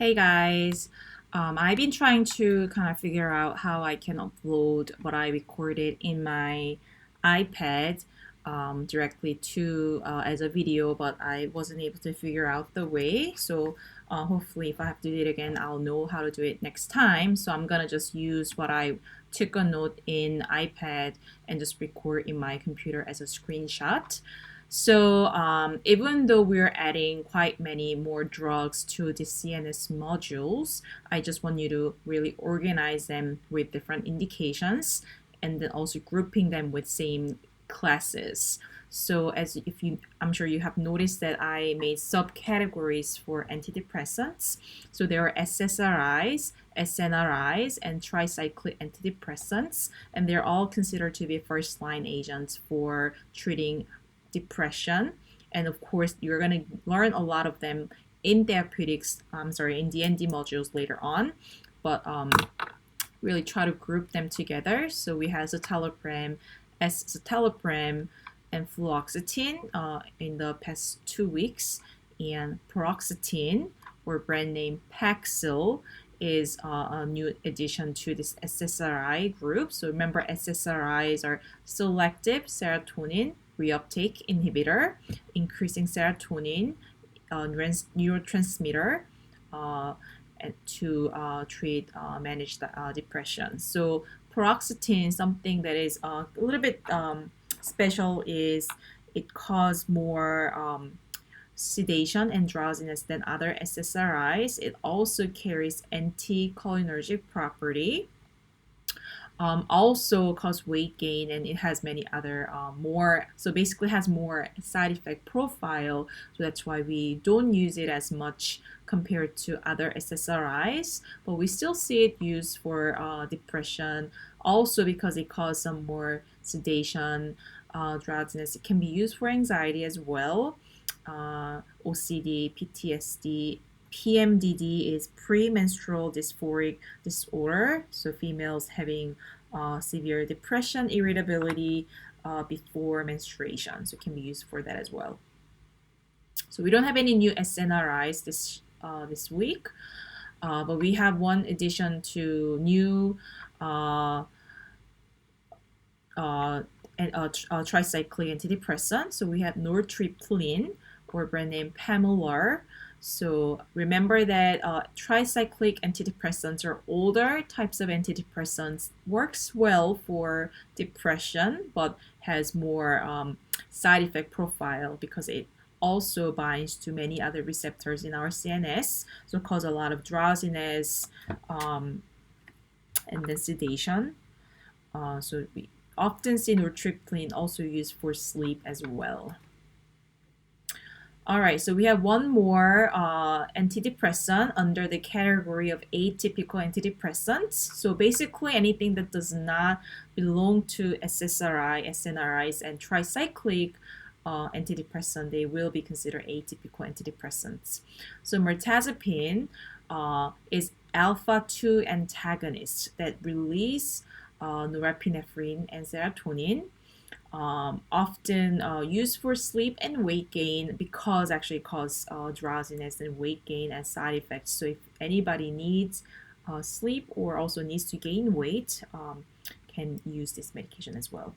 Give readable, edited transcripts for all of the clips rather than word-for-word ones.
Hey guys, I've been trying to kind of figure out how I can upload what I recorded in my iPad directly to as a video, but I wasn't able to figure out the way. So hopefully, if I have to do it again, I'll know how to do it next time. So I'm gonna just use what I took a note in iPad and just record in my computer as a screenshot. So even though we're adding quite many more drugs to the CNS modules, I just want you to really organize them with different indications and then also grouping them with same classes. So as if you, I'm sure you have noticed that I made subcategories for antidepressants. So there are SSRIs, SNRIs, and tricyclic antidepressants, and they're all considered to be first-line agents for treating depression. And of course, you're going to learn a lot of them in therapeutics, in D&D modules later on. But really try to group them together. So we have citalopram, escitalopram, and fluoxetine in the past 2 weeks. And paroxetine, or brand name Paxil, is a new addition to this SSRI group. So remember, SSRIs are selective serotonin reuptake inhibitor, increasing serotonin neurotransmitter, and to treat manage the depression. So paroxetine, something that is a little bit special, is it causes more sedation and drowsiness than other SSRIs. It also carries anticholinergic property. Also cause weight gain, and it has many other so basically has more side effect profile, so that's why we don't use it as much compared to other SSRIs, but we still see it used for depression, also because it causes some more sedation, drowsiness. It can be used for anxiety as well, OCD, PTSD. PMDD is premenstrual dysphoric disorder, so females having severe depression, irritability before menstruation, so it can be used for that as well. So we don't have any new SNRIs this week, but we have one addition to new tricyclic antidepressant. So we have nortriptyline, or brand name Pamular. So remember that tricyclic antidepressants are older types of antidepressants, works well for depression, but has more side effect profile because it also binds to many other receptors in our CNS, so cause a lot of drowsiness and then sedation. So we often see nortriptyline also used for sleep as well. All right, so we have one more antidepressant under the category of atypical antidepressants. So basically anything that does not belong to SSRI, SNRIs, and tricyclic antidepressant, they will be considered atypical antidepressants. So mirtazapine is alpha-2 antagonist that release norepinephrine and serotonin. Often used for sleep and weight gain, because actually cause drowsiness and weight gain as side effects. So if anybody needs sleep or also needs to gain weight, can use this medication as well.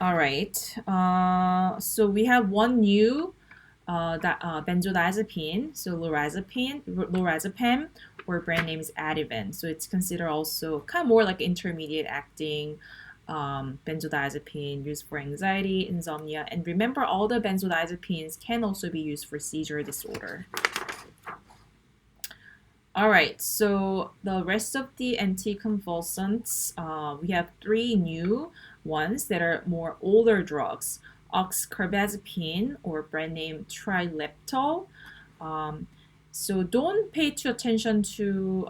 All right, so we have one new benzodiazepine, so lorazepam, or brand name is Ativan. So it's considered also kind of more like intermediate acting benzodiazepine used for anxiety, insomnia, and remember, all the benzodiazepines can also be used for seizure disorder. All right, so the rest of the anticonvulsants, we have 3 new ones that are more older drugs. Oxcarbazepine, or brand name Trileptal. So don't pay too attention to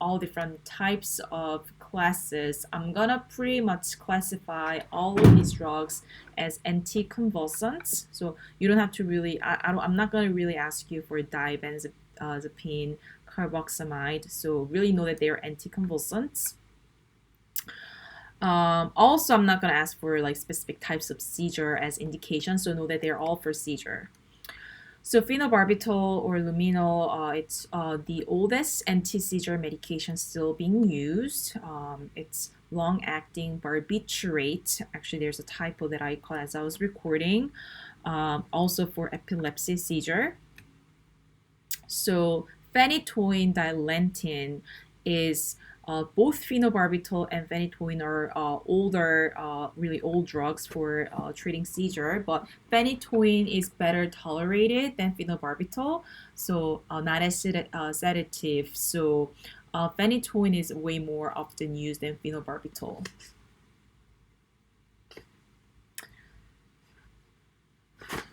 all different types of classes. I'm gonna pretty much classify all of these drugs as anticonvulsants. So you don't have to really, I'm not gonna really ask you for dibenzapine, carboxamide. So really know that they are anticonvulsants. Also, I'm not going to ask for like specific types of seizure as indication, so know that they're all for seizure. So phenobarbital or luminol, it's the oldest anti-seizure medication still being used. It's long-acting barbiturate. Actually, there's a typo that I caught as I was recording. Also for epilepsy seizure. So phenytoin dilantin is both phenobarbital and phenytoin are older, really old drugs for treating seizure, but phenytoin is better tolerated than phenobarbital, so not as sedative. So phenytoin is way more often used than phenobarbital.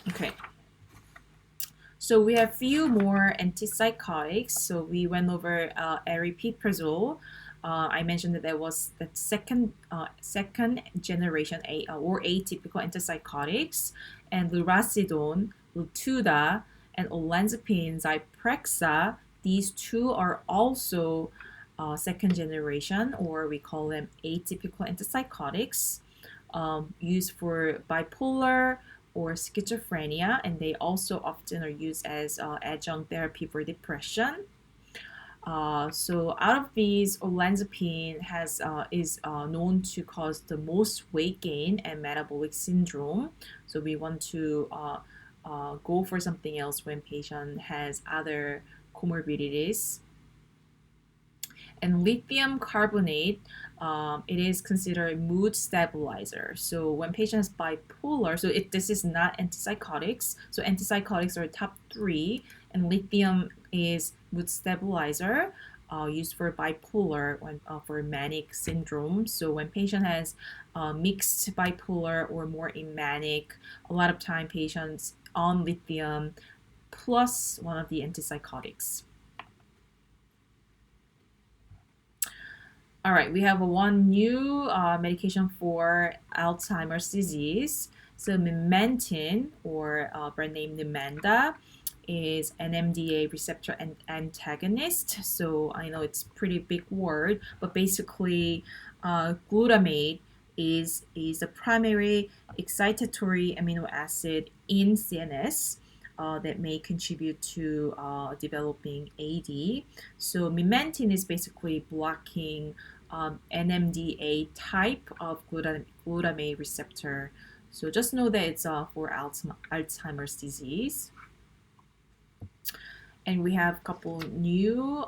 Okay. So we have few more antipsychotics. So we went over aripiprazole. I mentioned that there was the second generation or atypical antipsychotics, and lurasidone, Lutuda, and olanzapine, Zyprexa. These two are also second generation, or we call them atypical antipsychotics, used for bipolar or schizophrenia, and they also often are used as adjunct therapy for depression. So out of these, olanzapine is known to cause the most weight gain and metabolic syndrome. So we want to go for something else when patient has other comorbidities. And lithium carbonate, it is considered a mood stabilizer. So when patients bipolar, so this is not antipsychotics. So antipsychotics are top three, and lithium is mood stabilizer. Used for bipolar when for manic syndrome. So when patient has mixed bipolar or more in manic, a lot of time patients on lithium plus one of the antipsychotics. All right, we have one new medication for Alzheimer's disease. So Memantine, or brand name Namenda, is an NMDA receptor antagonist. So I know it's a pretty big word, but basically glutamate is a primary excitatory amino acid in CNS. That may contribute to developing AD. So memantine is basically blocking NMDA type of glutamate receptor. So just know that it's for Alzheimer's disease. And we have a couple new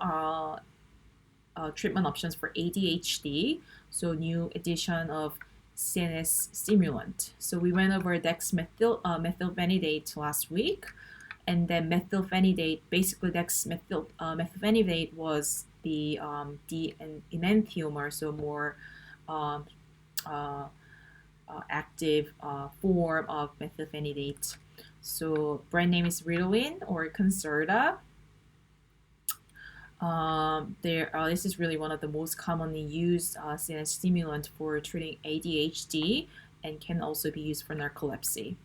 treatment options for ADHD. So new addition of CNS stimulant. So we went over dexmethylphenidate last week, and then methylphenidate. Basically, methylphenidate was the enantiomer, so more active form of methylphenidate. So brand name is Ritalin or Concerta. This is really one of the most commonly used CNS stimulant for treating ADHD and can also be used for narcolepsy.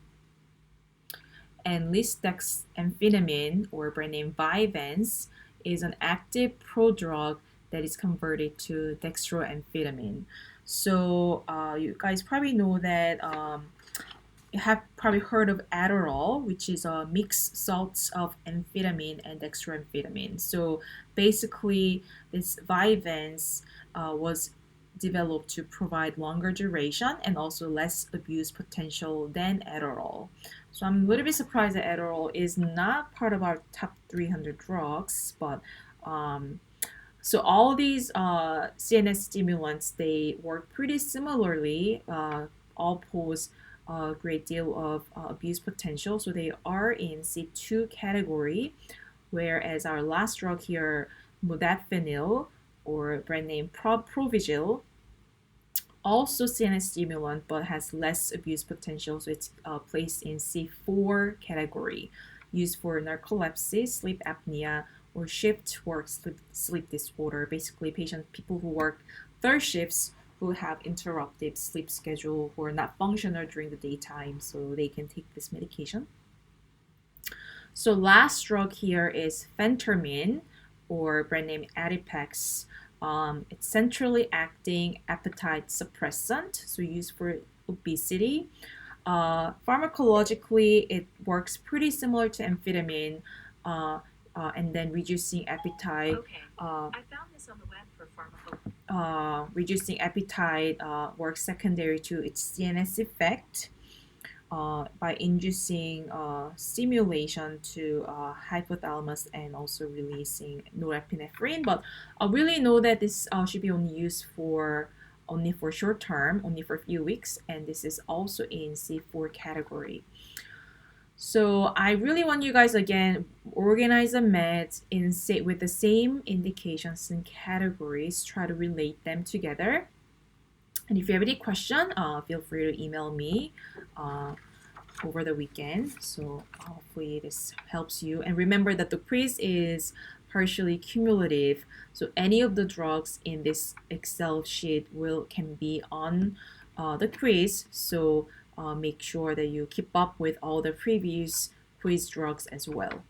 And lisdexamfetamine, or brand name Vyvanse, is an active prodrug that is converted to dextroamphetamine. So you guys probably know that you have probably heard of Adderall, which is a mixed salts of amphetamine and dextroamphetamine. So basically, this Vyvanse was developed to provide longer duration and also less abuse potential than Adderall. So I'm a little bit surprised that Adderall is not part of our top 300 drugs, but so all these CNS stimulants, they work pretty similarly, all pose a great deal of abuse potential. So they are in C2 category, whereas our last drug here, modafinil, or brand name Provigil, also CNS stimulant but has less abuse potential, so it's placed in C4 category, used for narcolepsy, sleep apnea, or shift work sleep disorder. Basically, people who work third shifts who have interrupted sleep schedule, who are not functional during the daytime, so they can take this medication. So last drug here is phentermine, or brand name Adipex. It's centrally acting appetite suppressant, so used for obesity. Pharmacologically, it works pretty similar to amphetamine, and then reducing appetite. Okay, I found this on the web for Reducing appetite works secondary to its CNS effect by inducing stimulation to hypothalamus and also releasing norepinephrine. But I really know that this should be only used for only for short term, only for a few weeks, and this is also in C4 category. So I really want you guys again organize the meds in with the same indications and categories. Try to relate them together. And if you have any question, feel free to email me over the weekend. So hopefully this helps you. And remember that the quiz is partially cumulative. So any of the drugs in this Excel sheet can be on the quiz. So make sure that you keep up with all the previous quiz drugs as well.